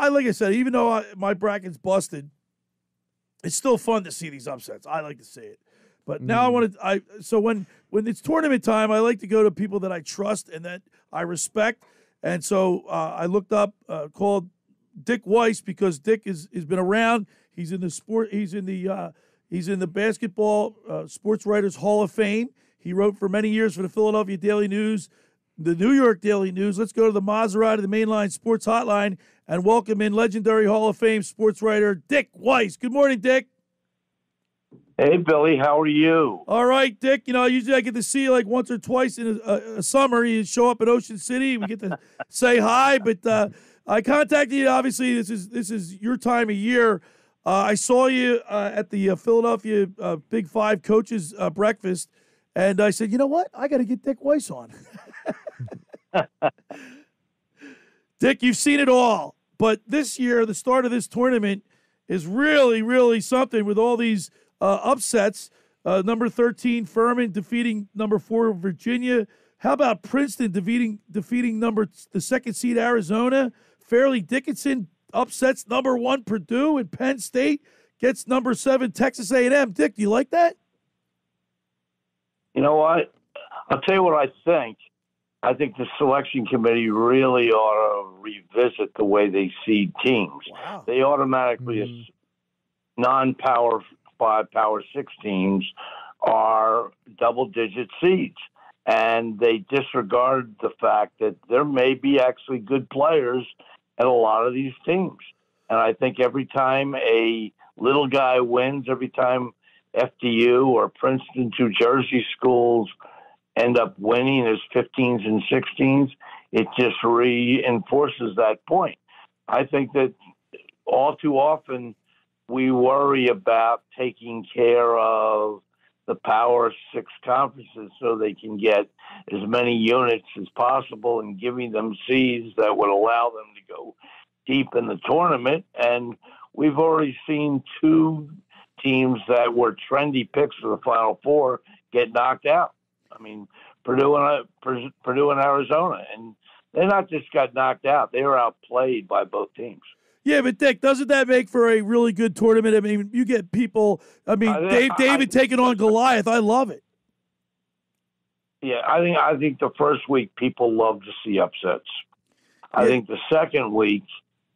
I like I said, even though my bracket's busted, it's still fun to see these upsets. I like to see it. But now I want to. So when it's tournament time, I like to go to people that I trust and that I respect. And so I looked up called Dick Weiss, because Dick has been around. He's in the sport. He's in the basketball Sports Writers Hall of Fame. He wrote for many years for the Philadelphia Daily News, the New York Daily News. Let's go to the Maserati, the Mainline Sports Hotline, and welcome in legendary Hall of Fame sports writer Dick Weiss. Good morning, Dick. Hey, Billy, how are you? All right, Dick. Usually I get to see you like once or twice in a summer. You show up in Ocean City. We get to say hi. But I contacted you. Obviously, this is your time of year. I saw you at the Philadelphia Big Five coaches breakfast, and I said, you know what? I got to get Dick Weiss on. Dick, you've seen it all. But this year, the start of this tournament is really, really something with all these upsets. Number 13 Furman defeating number 4 Virginia. How about Princeton defeating the second seed Arizona? Fairleigh Dickinson upsets number 1 Purdue, and Penn State gets number 7 Texas A&M. Dick, do you like that? You know what? I'll tell you what I think. I think the selection committee really ought to revisit the way they seed teams. Wow. They automatically, non-Power 5, Power 6 teams are double-digit seeds, and they disregard the fact that there may be actually good players at a lot of these teams. And I think every time a little guy wins, every time FDU or Princeton, two Jersey schools, end up winning as 15s and 16s, it just reinforces that point. I think that all too often we worry about taking care of the Power 6 conferences so they can get as many units as possible and giving them seeds that would allow them to go deep in the tournament. And we've already seen 2 teams that were trendy picks for the Final Four get knocked out. I mean, Purdue and Arizona. And they not just got knocked out, they were outplayed by both teams. Yeah, but Dick, doesn't that make for a really good tournament? I mean, you get people. I mean, David taking on Goliath. I love it. Yeah, I think the first week people love to see upsets. I think the second week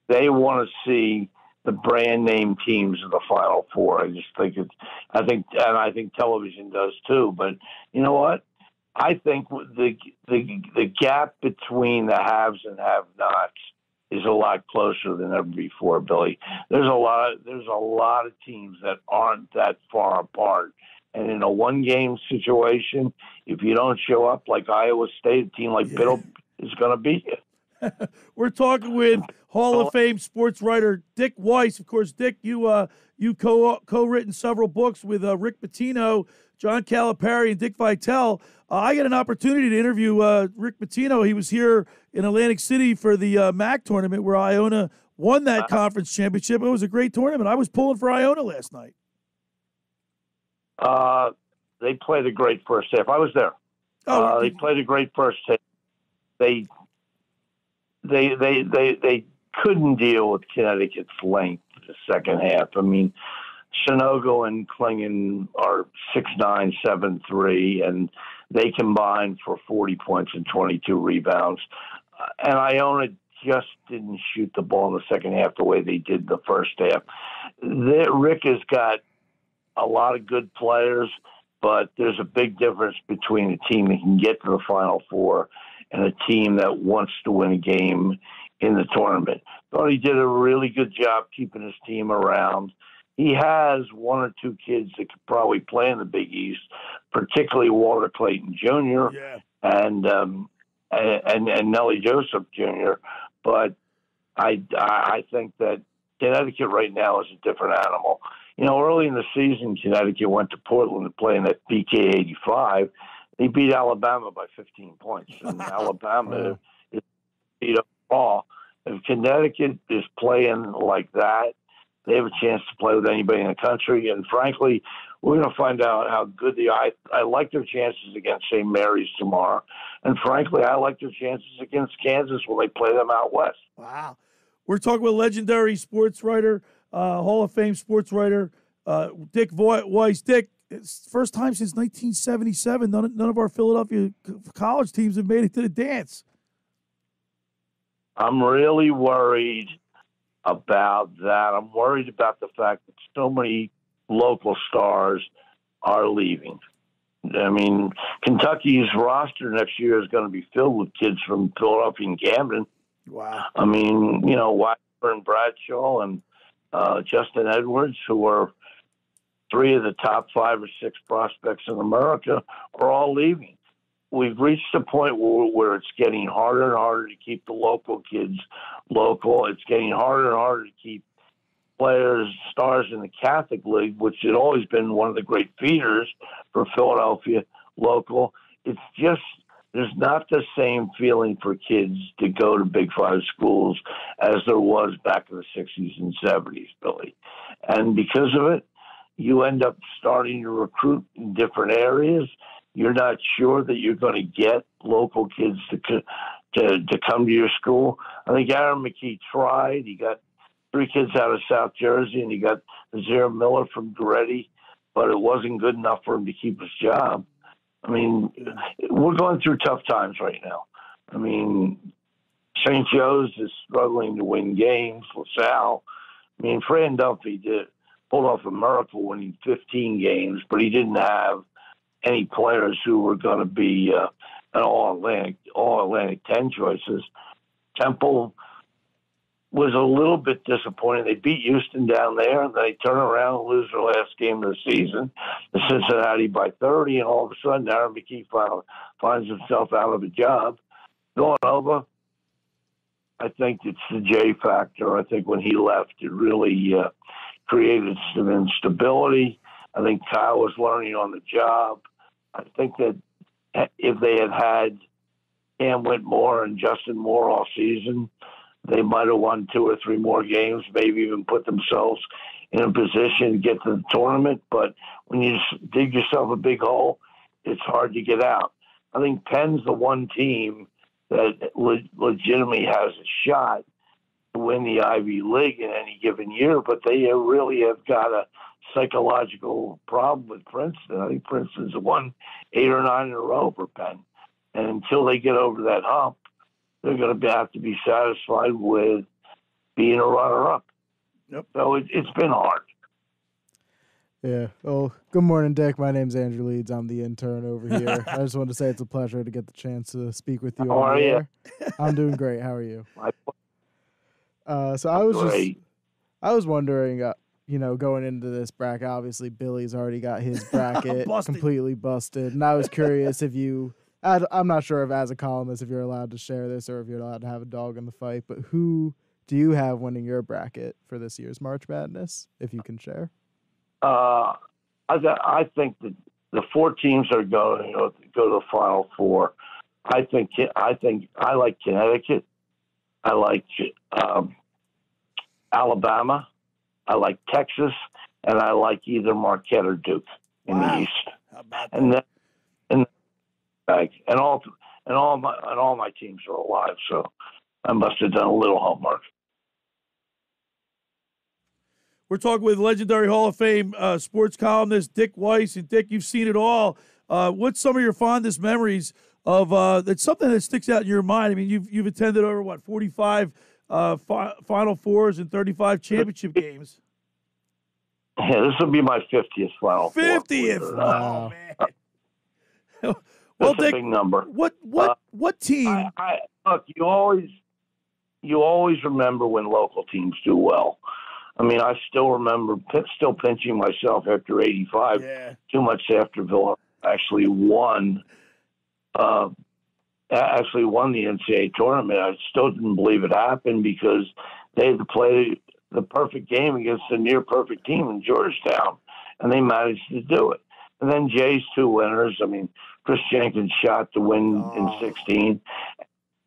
they want to see the brand name teams in the Final Four. I think television does too. But you know what? I think the gap between the haves and have-nots is a lot closer than ever before, Billy. There's a lot of teams that aren't that far apart. And in a one-game situation, if you don't show up like Iowa State, a team like Biddle is going to beat you. We're talking with Hall of Fame sports writer Dick Weiss. Of course, Dick, you co-written several books with Rick Pitino, John Calipari, and Dick Vitale. I got an opportunity to interview Rick Pitino. He was here in Atlantic City for the MAC tournament where Iona won that conference championship. It was a great tournament. I was pulling for Iona last night. They played a great first half. I was there. They played a great first half. They couldn't deal with Connecticut's length the second half. I mean, Shinogo and Klingon are 6'9", 7'3", and they combined for 40 points and 22 rebounds. And Iona just didn't shoot the ball in the second half the way they did the first half. Rick has got a lot of good players, but there's a big difference between a team that can get to the Final Four and a team that wants to win a game in the tournament. Thought he did a really good job keeping his team around. He has 1 or 2 kids that could probably play in the Big East, particularly Walter Clayton Jr. And Nelly Joseph Jr. But I think that Connecticut right now is a different animal. You know, early in the season, Connecticut went to Portland to play in that BK 85. They beat Alabama by 15 points, and Alabama is beat up all. If Connecticut is playing like that, they have a chance to play with anybody in the country. And frankly, we're going to find out how good I like their chances against St. Mary's tomorrow. And frankly, I like their chances against Kansas when they play them out west. Wow. We're talking with legendary sports writer, Hall of Fame sports writer, Dick Weiss. Dick, it's first time since 1977. None of our Philadelphia college teams have made it to the dance. I'm really worried about that. I'm worried about the fact that so many local stars are leaving. I mean, Kentucky's roster next year is going to be filled with kids from Philadelphia and Camden. Wow. I mean, Weiss and Bradshaw and Justin Edwards, who are 3 of the top 5 or 6 prospects in America, are all leaving. We've reached a point where it's getting harder and harder to keep the local kids local. It's getting harder and harder to keep players, stars in the Catholic League, which had always been one of the great feeders for Philadelphia, local. It's just, there's not the same feeling for kids to go to Big Five schools as there was back in the 60s and 70s, Billy. And because of it, you end up starting to recruit in different areas. You're not sure that you're going to get local kids to come to your school. I think Aaron McKee tried. He got 3 kids out of South Jersey, and he got Nazir Miller from Goretti, but it wasn't good enough for him to keep his job. I mean, we're going through tough times right now. I mean, St. Joe's is struggling to win games. LaSalle. I mean, Fran Duffy pulled off a miracle winning 15 games, but he didn't have any players who were going to be an all-Atlantic 10 choices. Temple was a little bit disappointing. They beat Houston down there, and they turn around and lose their last game of the season to Cincinnati by 30, and all of a sudden Aaron McKee finds himself out of a job. Villanova, I think it's the J factor. I think when he left, it really created some instability. I think Kyle was learning on the job. I think that if they had Cam Whitmore and Justin Moore all season, they might have won 2 or 3 more games, maybe even put themselves in a position to get to the tournament. But when you dig yourself a big hole, it's hard to get out. I think Penn's the one team that legitimately has a shot to win the Ivy League in any given year, but they really have got a psychological problem with Princeton. I think Princeton's won 8 or 9 in a row for Penn. And until they get over that hump, they're going to have to be satisfied with being a runner-up. Yep. So it's been hard. Yeah. Well, good morning, Dick. My name's Andrew Leeds. I'm the intern over here. I just wanted to say it's a pleasure to get the chance to speak with you. How are you? I'm doing great. How are you? So Great. I was wondering, going into this bracket, obviously Billy's already got his bracket completely busted, and I was curious if I'm not sure if as a columnist if you're allowed to share this or if you're allowed to have a dog in the fight, but who do you have winning your bracket for this year's March Madness, if you can share? I think that the 4 teams are going to go to the Final Four. I like Connecticut. I like Alabama. I like Texas, and I like either Marquette or Duke in the East. How about and that? then all my teams are alive, so I must have done a little homework. We're talking with legendary Hall of Fame sports columnist Dick Weiss. And Dick, you've seen it all. What's some of your fondest memories of that's something that sticks out in your mind? I mean, you've attended over 45 Final Fours and 35 championship games. Yeah, this will be my 50th Final Four. 50th. Wow. Oh man. Well, Dick, a big number. What team? Look, you always remember when local teams do well. I mean, I still remember pinching myself after 85. Yeah. 2 months after Villanova actually won the NCAA tournament. I still didn't believe it happened because they had to play the perfect game against a near perfect team in Georgetown, and they managed to do it. And then Jay's 2 winners. I mean, Chris Jenkins shot to win in 16.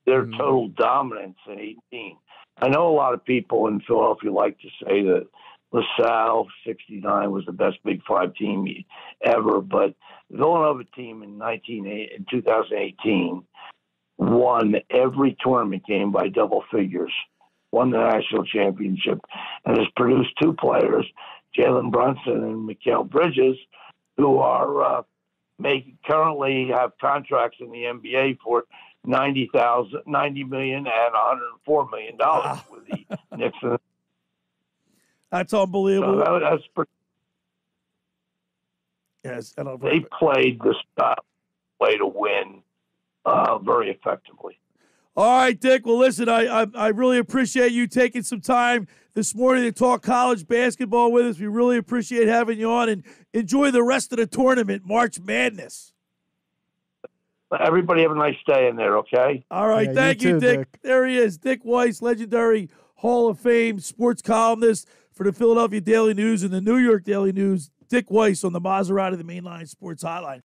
Their total dominance in 18. I know a lot of people in Philadelphia like to say that LaSalle 69 was the best Big Five team ever, but the Villanova team in 2018 won every tournament game by double figures won the national championship, and has produced two players, Jalen Brunson and Mikal Bridges, who are currently have contracts in the NBA for $90 million and $104 million with the Knicks. That's unbelievable. So that's pretty. Yes, they played the style way to win very effectively. All right, Dick. Well, listen, I really appreciate you taking some time this morning to talk college basketball with us. We really appreciate having you on, and enjoy the rest of the tournament, March Madness. Everybody have a nice day in there, okay? All right, yeah, thank you, too, Dick. There he is, Dick Weiss, legendary Hall of Fame sports columnist for the Philadelphia Daily News and the New York Daily News. Dick Weiss on the Maserati, the Mainline Sports Hotline.